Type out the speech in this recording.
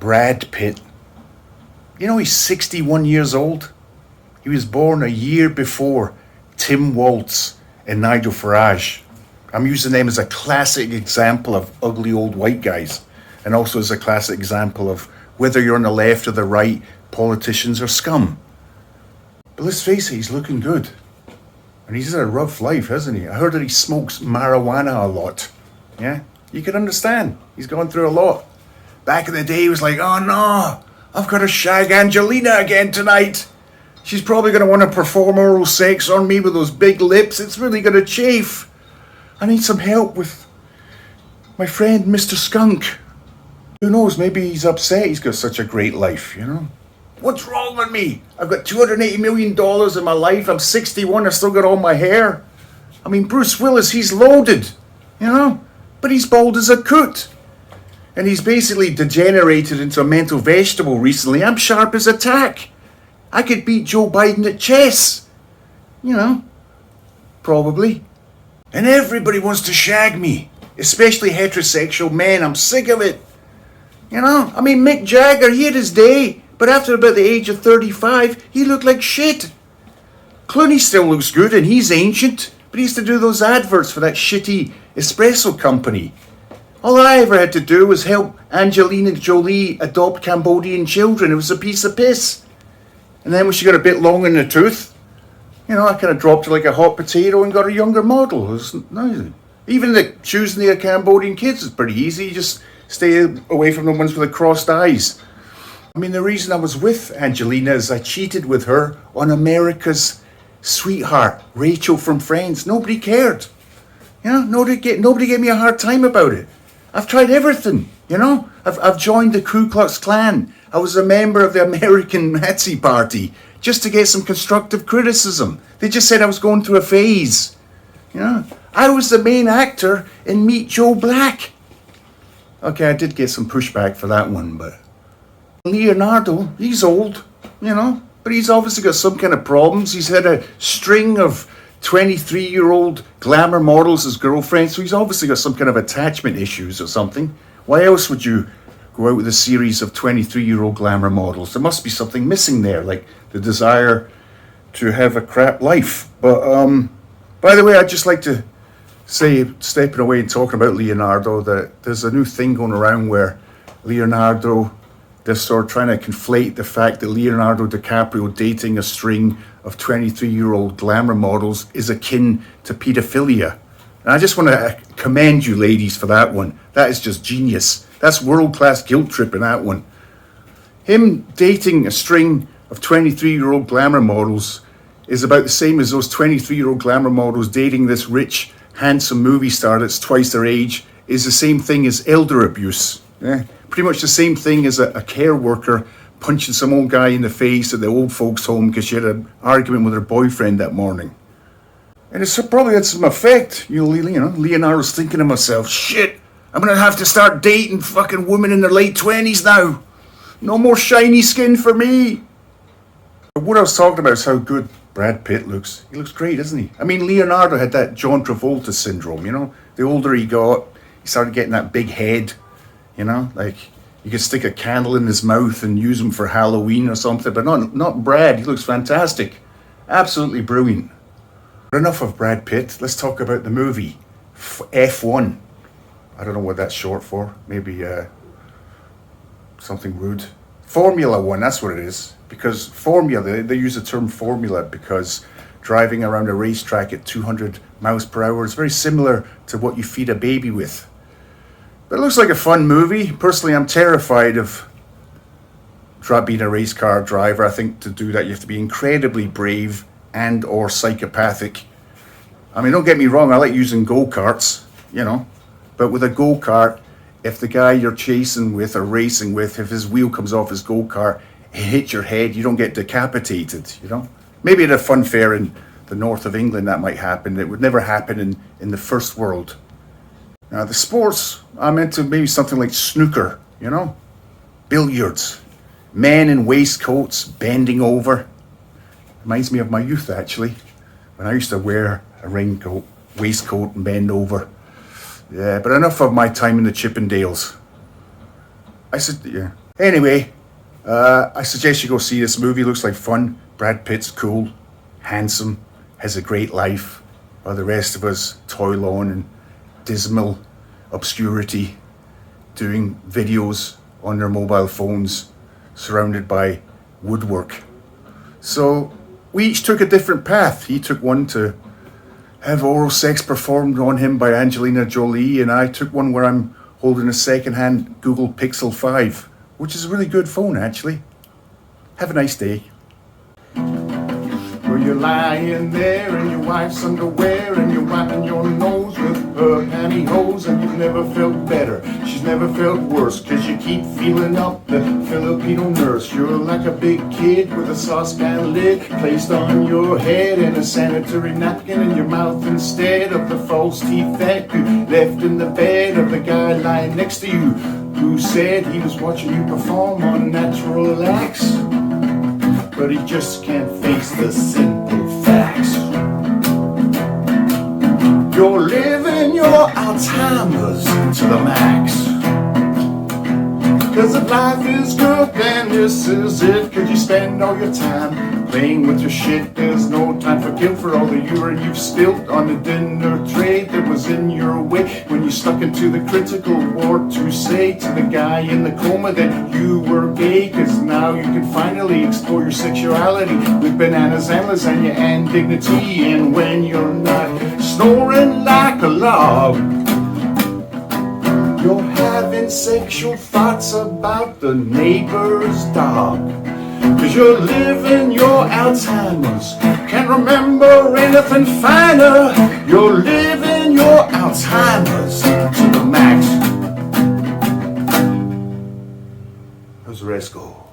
Brad Pitt. You know he's 61 years old? He was born a year before Tim Waltz and Nigel Farage. I'm using them as a classic example of ugly old white guys, and also as a classic example of whether you're on the left or the right, politicians are scum. But let's face it, he's looking good. And he's had a rough life, hasn't he? I heard that he smokes marijuana a lot. Yeah? You can understand. He's gone through a lot. Back in the day, he was like, oh no, I've got to shag Angelina again tonight. She's probably going to want to perform oral sex on me with those big lips. It's really going to chafe. I need some help with my friend, Mr. Skunk. Who knows, maybe he's upset he's got such a great life, you know? What's wrong with me? I've got $280 million in my life. I'm 61, I've still got all my hair. I mean, Bruce Willis, he's loaded, you know? But he's bald as a coot. And he's basically degenerated into a mental vegetable recently. I'm sharp as a tack. I could beat Joe Biden at chess. You know, probably. And everybody wants to shag me, especially heterosexual men. I'm sick of it. You know, I mean, Mick Jagger, he had his day, but after about the age of 35, he looked like shit. Clooney still looks good, and he's ancient, but he used to do those adverts for that shitty espresso company. All I ever had to do was help Angelina Jolie adopt Cambodian children. It was a piece of piss. And then when she got a bit long in the tooth, you know, I kind of dropped her like a hot potato and got a younger model. It was nice. Even choosing the Cambodian kids is pretty easy. You just stay away from the ones with the crossed eyes. I mean, the reason I was with Angelina is I cheated with her on America's sweetheart, Rachel from Friends. Nobody cared. You know, nobody gave me a hard time about it. I've tried everything, you know. I've joined the Ku Klux Klan. I was a member of the American Nazi Party just to get some constructive criticism. They just said I was going through a phase. You know, I was the main actor in Meet Joe Black. Okay, I did get some pushback for that one, but Leonardo, he's old, you know, but he's obviously got some kind of problems. He's had a string of 23-year-old glamour models as girlfriends, so he's obviously got some kind of attachment issues or something. Why else would you go out with a series of 23-year-old glamour models? There must be something missing there, like the desire to have a crap life. But by the way, I'd just like to say, stepping away and talking about Leonardo, that there's a new thing going around where Leonardo, they're sort of trying to conflate the fact that Leonardo DiCaprio dating a string of 23-year-old glamour models is akin to pedophilia. And I just want to commend you ladies for that one. That is just genius. That's world-class guilt tripping, that one. Him dating a string of 23-year-old glamour models is about the same as those 23-year-old glamour models dating this rich, handsome movie star that's twice their age, is the same thing as elder abuse. Yeah? Pretty much the same thing as a care worker punching some old guy in the face at the old folks' home because she had an argument with her boyfriend that morning. And it's probably had some effect. You know, Leonardo's thinking to himself, shit, I'm going to have to start dating fucking women in their late 20s now. No more shiny skin for me. But what I was talking about is how good Brad Pitt looks. He looks great, doesn't he? I mean, Leonardo had that John Travolta syndrome, you know? The older he got, he started getting that big head, you know? Like, you could stick a candle in his mouth and use him for Halloween or something, but not Brad. He looks fantastic. Absolutely brilliant. But enough of Brad Pitt. Let's talk about the movie, F1. I don't know what that's short for. Maybe something rude. Formula One, that's what it is. Because formula, they use the term formula because driving around a racetrack at 200 miles per hour is very similar to what you feed a baby with. But it looks like a fun movie. Personally, I'm terrified of being a race car driver. I think to do that, you have to be incredibly brave and or psychopathic. I mean, don't get me wrong, I like using go-karts, you know. But with a go-kart, if the guy you're chasing with or racing with, if his wheel comes off his go-kart, it hits your head, you don't get decapitated, you know. Maybe at a fun fair in the north of England that might happen. It would never happen in the first world. Now, the sports, I'm into maybe something like snooker, you know, billiards, men in waistcoats bending over. Reminds me of my youth, actually, when I used to wear a raincoat, waistcoat, and bend over. Yeah, but enough of my time in the Chippendales. I said, yeah. Anyway, I suggest you go see this movie. Looks like fun. Brad Pitt's cool, handsome, has a great life, while the rest of us toil on in dismal obscurity, doing videos on their mobile phones, surrounded by woodwork. So we each took a different path. He took one to have oral sex performed on him by Angelina Jolie, and I took one where I'm holding a second-hand Google Pixel 5, which is a really good phone, actually. Have a nice day. Well, you're lying there in your wife's underwear and you're wiping your nose with her pantyhose, and you've never felt better, she's never felt worse, cause you keep feeling up the Filipino nurse. You're like a big kid with a saucepan lid placed on your head and a sanitary napkin in your mouth instead of the false teeth that you left in the bed of the guy lying next to you, who said he was watching you perform unnatural acts, but he just can't face the simple facts. You're living your Alzheimer's to the max. Cause if life is good, then this is it. Cause you spend all your time playing with your shit. There's no time for guilt for all the urine you've spilt on the dinner tray that was in your way when you stuck into the critical ward to say to the guy in the coma that you were gay. Cause now you can finally explore your sexuality with bananas and lasagna and dignity. And when you're not snoring like a log, you're having sexual thoughts about the neighbor's dog. Cause you're living your Alzheimer's, can't remember anything finer. You're living your Alzheimer's to the max. How's the rest go?